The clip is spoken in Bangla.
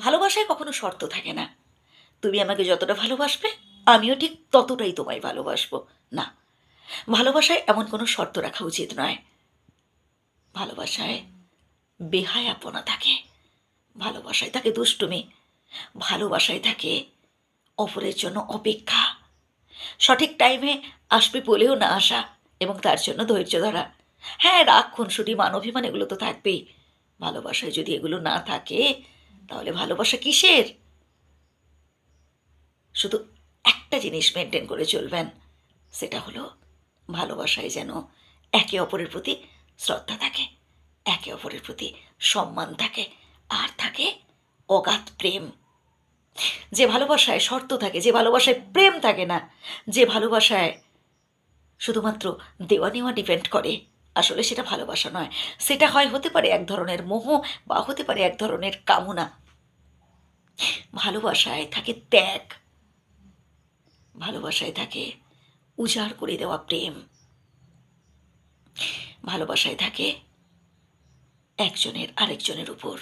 ভালোবাসায় কখনো শর্ত থাকে না। তুমি আমাকে যতটা ভালোবাসবে আমিও ঠিক ততটাই তোমায় ভালোবাসবো। না, ভালোবাসায় এমন কোনো শর্ত রাখা উচিত নয়। ভালোবাসায় বেহায়াপনা থাকে, ভালোবাসায় থাকে দুষ্টুমি, ভালোবাসায় থাকে অপরের জন্য অপেক্ষা, সঠিক টাইমে আসবে বলেও না আসা এবং তার জন্য ধৈর্য ধরা। হ্যাঁ, রাগ, খুনসুটি, মান অভিমান এগুলো তো থাকবেই। ভালোবাসায় যদি এগুলো না থাকে তাহলে ভালোবাসা কিসের? শুধু একটা জিনিস মেনটেন করে চলবেন, সেটা হলো ভালোবাসায় যেন একে অপরের প্রতি শ্রদ্ধা থাকে, একে অপরের প্রতি সম্মান থাকে, আর থাকে অগাধ প্রেম। যে ভালোবাসায় শর্ত থাকে, যে ভালোবাসায় প্রেম থাকে না, যে ভালোবাসায় শুধুমাত্র দেওয়া নেওয়া ডিপেন্ড করে, আসলে সেটা ভালোবাসা নয়। সেটা হতে পারে এক ধরনের মোহ, বা হতে পারে এক ধরনের কামনা। ভালোবাসায় থাকে ত্যাগ, ভালোবাসায় থাকে উজাড় করে দেওয়া প্রেম, ভালোবাসায় থাকে একজনের আরেকজনের উপর